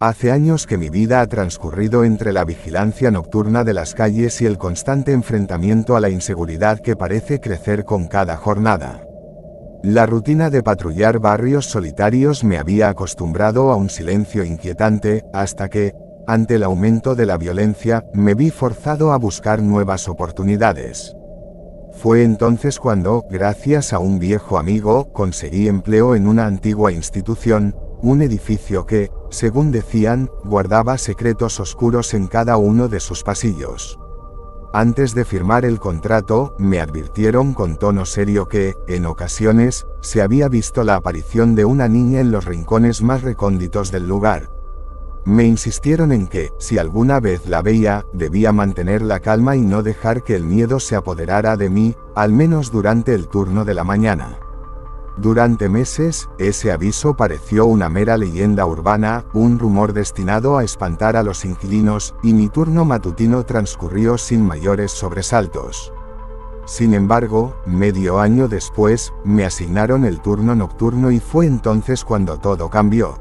Hace años que mi vida ha transcurrido entre la vigilancia nocturna de las calles y el constante enfrentamiento a la inseguridad que parece crecer con cada jornada. La rutina de patrullar barrios solitarios me había acostumbrado a un silencio inquietante, hasta que, ante el aumento de la violencia, me vi forzado a buscar nuevas oportunidades. Fue entonces cuando, gracias a un viejo amigo, conseguí empleo en una antigua institución, un edificio que, según decían, guardaba secretos oscuros en cada uno de sus pasillos. Antes de firmar el contrato, me advirtieron con tono serio que, en ocasiones, se había visto la aparición de una niña en los rincones más recónditos del lugar. Me insistieron en que, si alguna vez la veía, debía mantener la calma y no dejar que el miedo se apoderara de mí, al menos durante el turno de la mañana. Durante meses, ese aviso pareció una mera leyenda urbana, un rumor destinado a espantar a los inquilinos, y mi turno matutino transcurrió sin mayores sobresaltos. Sin embargo, medio año después, me asignaron el turno nocturno y fue entonces cuando todo cambió.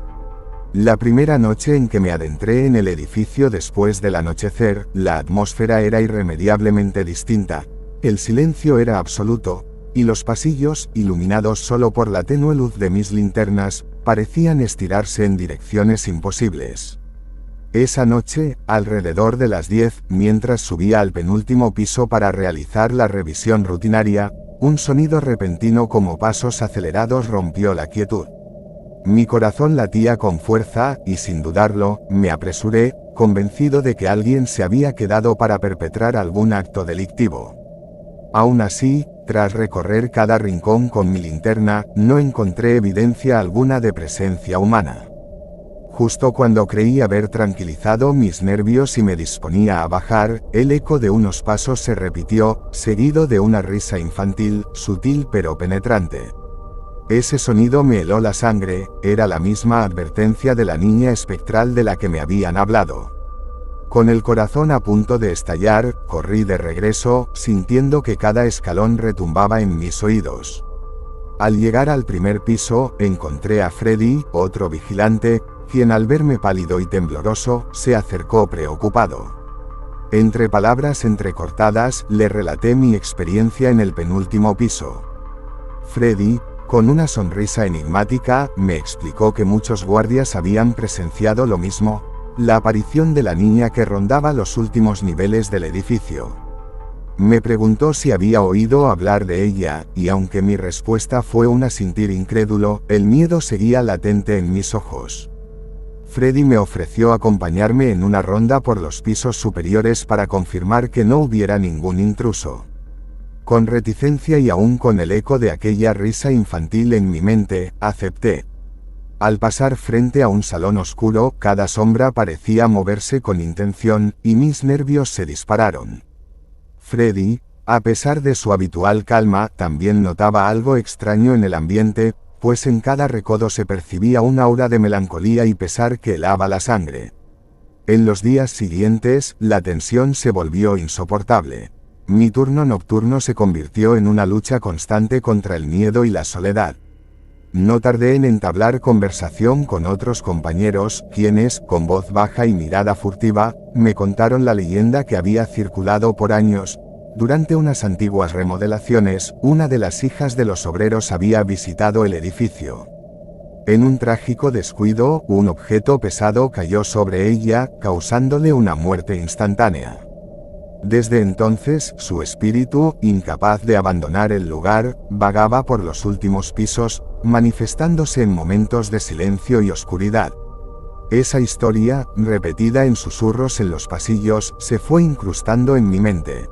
La primera noche en que me adentré en el edificio después del anochecer, la atmósfera era irremediablemente distinta. El silencio era absoluto, y los pasillos, iluminados solo por la tenue luz de mis linternas, parecían estirarse en direcciones imposibles. Esa noche, alrededor de las 10, mientras subía al penúltimo piso para realizar la revisión rutinaria, un sonido repentino como pasos acelerados rompió la quietud. Mi corazón latía con fuerza, y sin dudarlo, me apresuré, convencido de que alguien se había quedado para perpetrar algún acto delictivo. Aún así, tras recorrer cada rincón con mi linterna, no encontré evidencia alguna de presencia humana. Justo cuando creí haber tranquilizado mis nervios y me disponía a bajar, el eco de unos pasos se repitió, seguido de una risa infantil, sutil pero penetrante. Ese sonido me heló la sangre, era la misma advertencia de la niña espectral de la que me habían hablado. Con el corazón a punto de estallar, corrí de regreso, sintiendo que cada escalón retumbaba en mis oídos. Al llegar al primer piso, encontré a Freddy, otro vigilante, quien al verme pálido y tembloroso, se acercó preocupado. Entre palabras entrecortadas, le relaté mi experiencia en el penúltimo piso. Freddy, con una sonrisa enigmática, me explicó que muchos guardias habían presenciado lo mismo, la aparición de la niña que rondaba los últimos niveles del edificio. Me preguntó si había oído hablar de ella, y aunque mi respuesta fue un asentir incrédulo, el miedo seguía latente en mis ojos. Freddy me ofreció acompañarme en una ronda por los pisos superiores para confirmar que no hubiera ningún intruso. Con reticencia y aún con el eco de aquella risa infantil en mi mente, acepté. Al pasar frente a un salón oscuro, cada sombra parecía moverse con intención, y mis nervios se dispararon. Freddy, a pesar de su habitual calma, también notaba algo extraño en el ambiente, pues en cada recodo se percibía un aura de melancolía y pesar que helaba la sangre. En los días siguientes, la tensión se volvió insoportable. Mi turno nocturno se convirtió en una lucha constante contra el miedo y la soledad. No tardé en entablar conversación con otros compañeros, quienes, con voz baja y mirada furtiva, me contaron la leyenda que había circulado por años. Durante unas antiguas remodelaciones, una de las hijas de los obreros había visitado el edificio. En un trágico descuido, un objeto pesado cayó sobre ella, causándole una muerte instantánea. Desde entonces, su espíritu, incapaz de abandonar el lugar, vagaba por los últimos pisos, manifestándose en momentos de silencio y oscuridad. Esa historia, repetida en susurros en los pasillos, se fue incrustando en mi mente.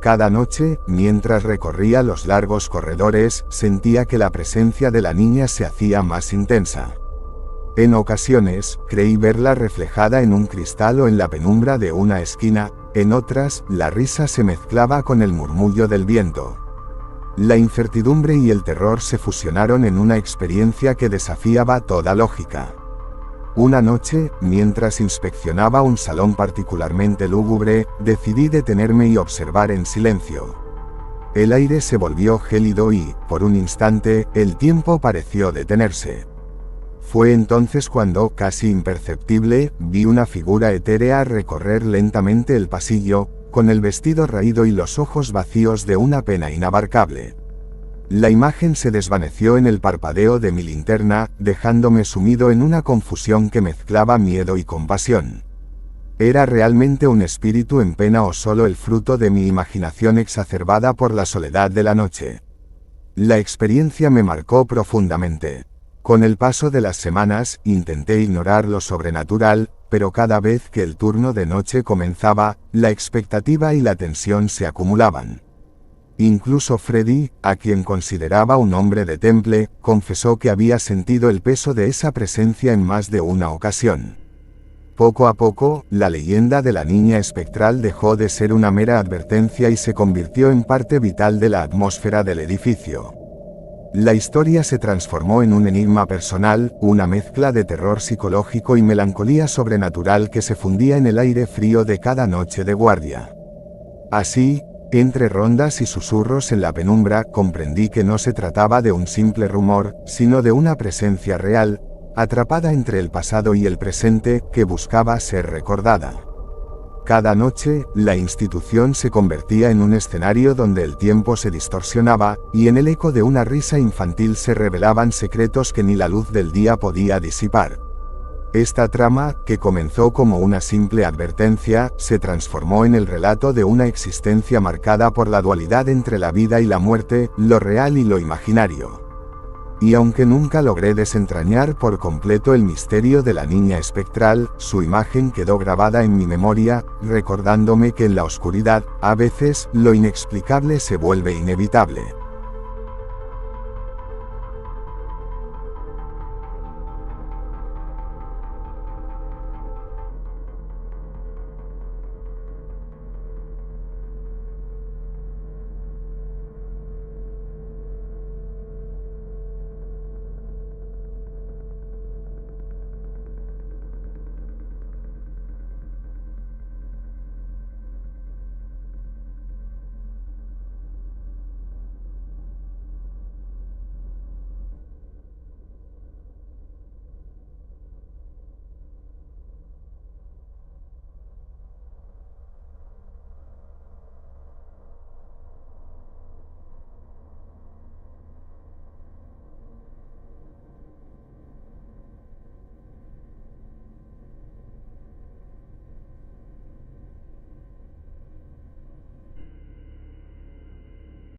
Cada noche, mientras recorría los largos corredores, sentía que la presencia de la niña se hacía más intensa. En ocasiones, creí verla reflejada en un cristal o en la penumbra de una esquina, en otras, la risa se mezclaba con el murmullo del viento. La incertidumbre y el terror se fusionaron en una experiencia que desafiaba toda lógica. Una noche, mientras inspeccionaba un salón particularmente lúgubre, decidí detenerme y observar en silencio. El aire se volvió gélido y, por un instante, el tiempo pareció detenerse. Fue entonces cuando, casi imperceptible, vi una figura etérea recorrer lentamente el pasillo, con el vestido raído y los ojos vacíos de una pena inabarcable. La imagen se desvaneció en el parpadeo de mi linterna, dejándome sumido en una confusión que mezclaba miedo y compasión. ¿Era realmente un espíritu en pena o solo el fruto de mi imaginación exacerbada por la soledad de la noche? La experiencia me marcó profundamente. Con el paso de las semanas, intenté ignorar lo sobrenatural, pero cada vez que el turno de noche comenzaba, la expectativa y la tensión se acumulaban. Incluso Freddy, a quien consideraba un hombre de temple, confesó que había sentido el peso de esa presencia en más de una ocasión. Poco a poco, la leyenda de la niña espectral dejó de ser una mera advertencia y se convirtió en parte vital de la atmósfera del edificio. La historia se transformó en un enigma personal, una mezcla de terror psicológico y melancolía sobrenatural que se fundía en el aire frío de cada noche de guardia. Así, entre rondas y susurros en la penumbra, comprendí que no se trataba de un simple rumor, sino de una presencia real, atrapada entre el pasado y el presente, que buscaba ser recordada. Cada noche, la institución se convertía en un escenario donde el tiempo se distorsionaba, y en el eco de una risa infantil se revelaban secretos que ni la luz del día podía disipar. Esta trama, que comenzó como una simple advertencia, se transformó en el relato de una existencia marcada por la dualidad entre la vida y la muerte, lo real y lo imaginario. Y aunque nunca logré desentrañar por completo el misterio de la niña espectral, su imagen quedó grabada en mi memoria, recordándome que en la oscuridad, a veces, lo inexplicable se vuelve inevitable.